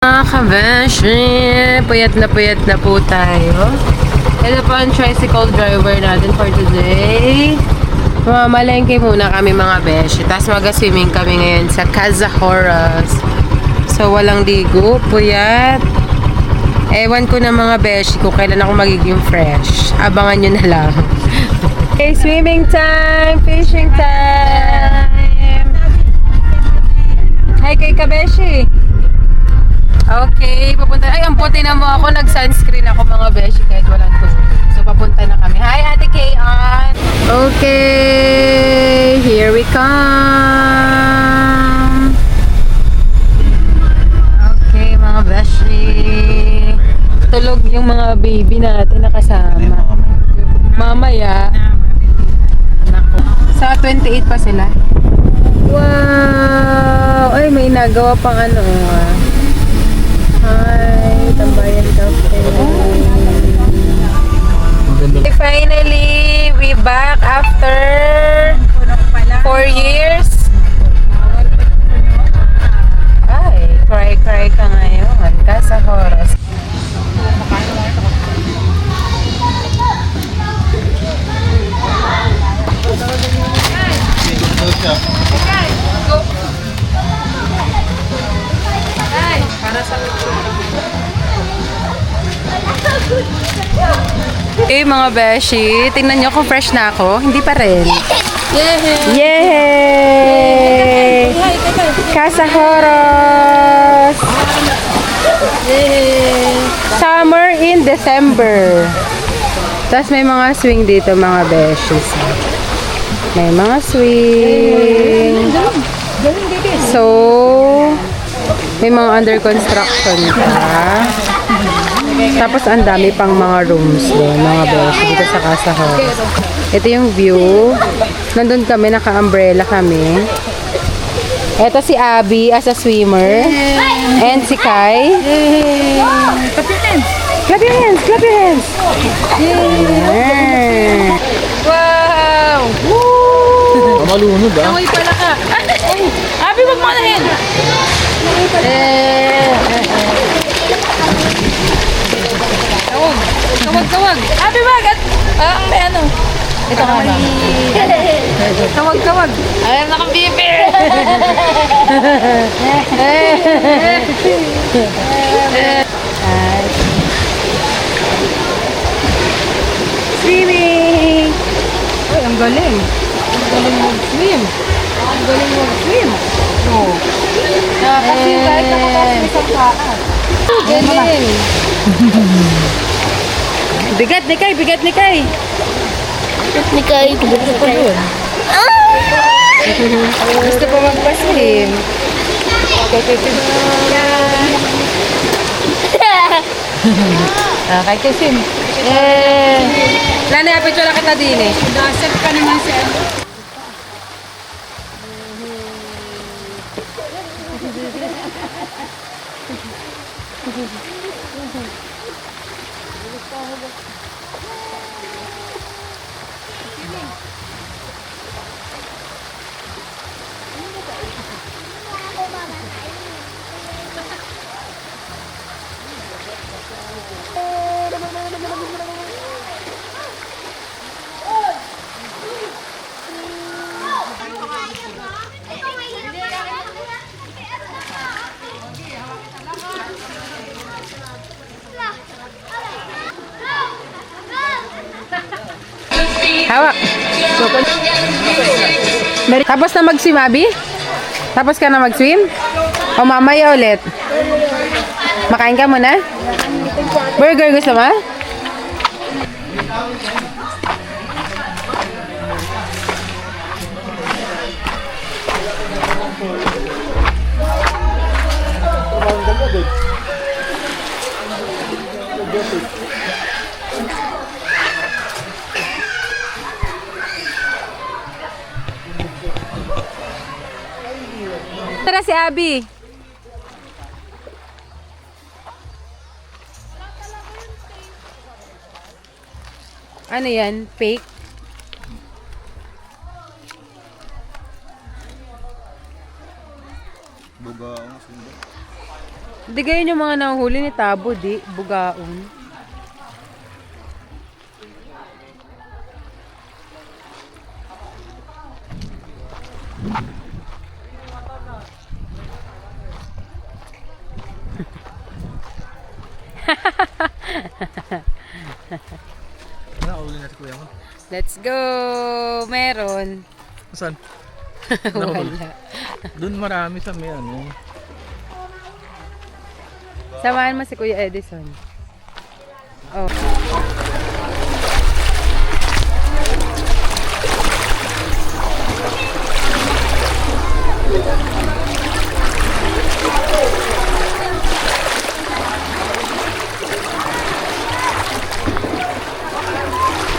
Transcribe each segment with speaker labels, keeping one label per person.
Speaker 1: Mga kabeshi, puyat na po tayo. Ito po ang tricycle driver natin for today. Mamalengke muna kami mga beshi. Tapos mag-swimming kami ngayon sa Cazahoras. So walang ligo, puyat. Ewan ko na mga beshi kung kailan ako magiging fresh. Abangan nyo na lang. Okay, swimming time, fishing time. Hi kay kabeshi. Okay, papunta. Ay, ang puti na mo ako. Nag-sunscreen ako mga beshi kahit walang tubig. So, papunta na kami. Hi, Ate Kayan! Okay, here we come! Okay, mga beshi. Tulog yung mga baby natin nakasama. Mamaya. Naku. Sa 28 pa sila. Wow! Ay, may nagawa pang ano. Hi, Tambayan Cafe. Finally, we back after 4 years. Ay, cry ka ngayon. Cazahoras. Eh mga beshi, tingnan nyo kung fresh na ako. Hindi pa rin. Yay! Cazahoras! Summer in December. Tapos may mga swing dito mga beshi. May mga swing. So, may mga under construction pa. Tapos ang dami pang mga rooms doon, mga beshi dito sa Cazahoras. Ito yung view. Nandun kami, naka-umbrella kami. Ito si Abby as a swimmer. And si Kai. Clap your hands! Clap your hands! Clap your hands! Wow! Woo!
Speaker 2: Malunod ah.
Speaker 1: Naway pala ka. Abby, wag mo na hen! Kawag. Abby, wag! May ano? Ito ka na. Kawag. Ayaw na kang bibi! Swimming! Ay, ang galing. Ang galing mag-swim. Oh. Kasi kahit nakapasok isang paa. Galing. Bigat ni Kai. Gusto pa magpa-swim. Kay swim. Lani, apit wala kita din eh. Dasap ka naman siya. Hawak. Tapos na mag-swim, Abby? Tapos ka na mag-swim? O mamaya ulit? Makain ka muna? Burger gusto mo? Tara si Abby. Ano yan? Fake?
Speaker 2: Buga ang sundo.
Speaker 1: Di Di ganyan yung mga nahuhuli ni Tabo, di? Bugaon.
Speaker 2: Nakahuli na si kuya mo.
Speaker 1: Let's go! Meron.
Speaker 2: Saan?
Speaker 1: Wala.
Speaker 2: Doon marami sa may ano.
Speaker 1: Samahan mo si Kuya Edison. Oh.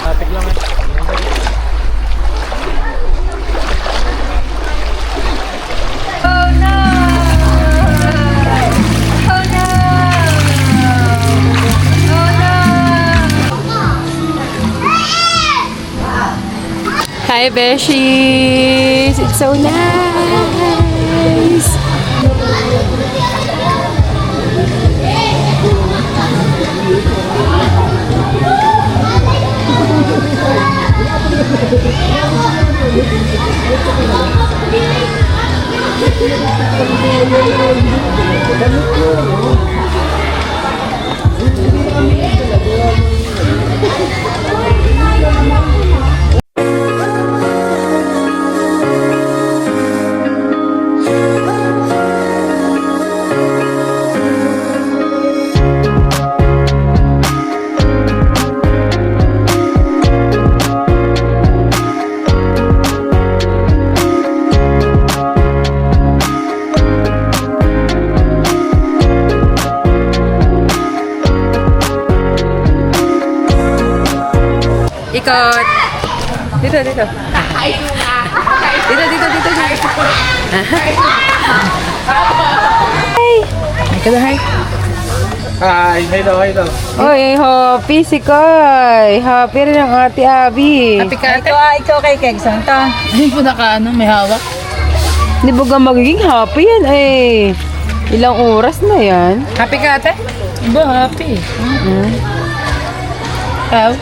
Speaker 2: Traffic lang eh.
Speaker 1: Oh no! Oh no! Oh no! Hi, Beshies! It's so nice! Ikot. Dito, dito. Dito, dito, dito. Hi. Hi.
Speaker 2: Hi, hello.
Speaker 1: Oy, happy si Koy. Happy rin ang ate Abby.
Speaker 3: Happy ka? Ikaw kay Keg Santa. Hindi po naka may hawak.
Speaker 1: Di ba ka magiging happy yan eh? Ilang oras na yan?
Speaker 3: Happy ka ate? Ba, happy. Ikaw?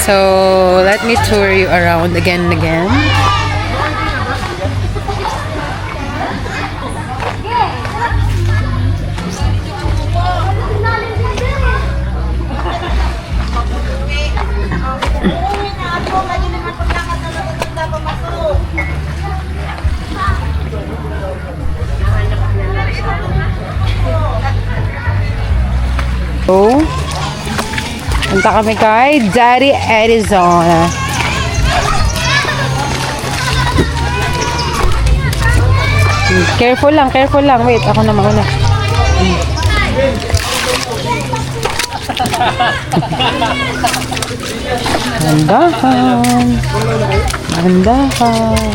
Speaker 1: So, let me tour you around again and again. So, punta kami kay Daddy Edison. Careful lang, careful lang. Wait, ako na mauna. Mandahan. Mandahan.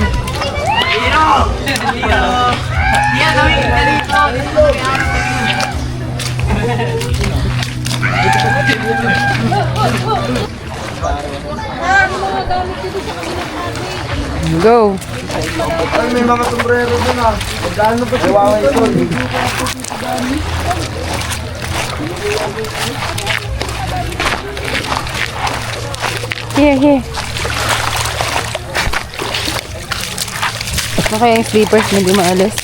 Speaker 1: Go.
Speaker 2: Ay, may mga sombrero doon ah. Magkano pa siya? Ay, ito.
Speaker 1: Here, here. Ano kaya yung slippers na di maalis?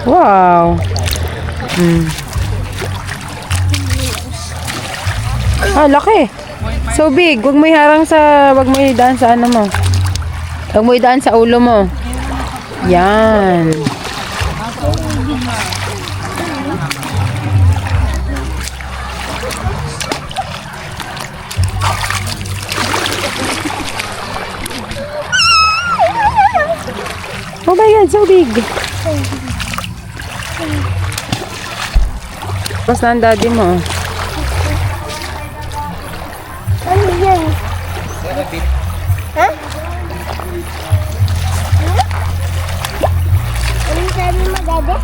Speaker 1: Wow. Ah, laki. So big. Huwag mo iharang sa, wag mo idaan sa ano mo. Huwag mo idaan sa ulo mo. Yan. Oh my God, so big. Tapos na ang daddy mo.
Speaker 4: Ano yan? Ha? Ano sabi mo, Dada?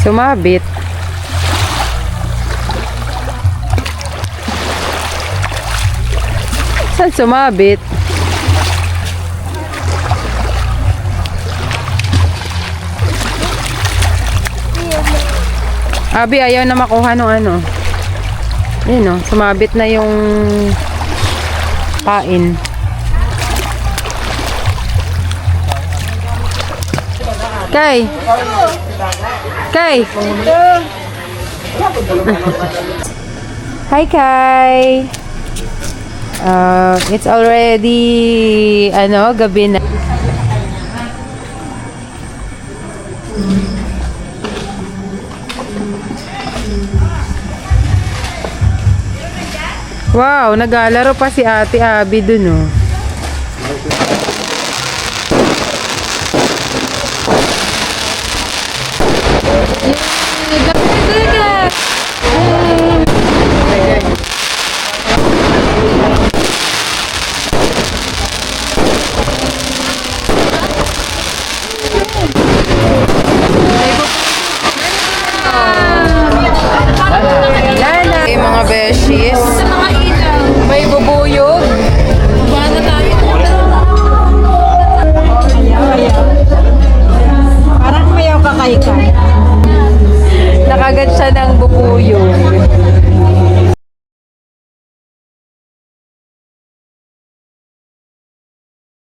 Speaker 1: Sumabit. Saan sumabit? Abi, ayaw na makuha nung ano. Yun o, sumabit na yung pain. Kay! Kay! Hi, Kay! It's already, gabi na. Wow, naglalaro pa si Ate Abby dun, oh.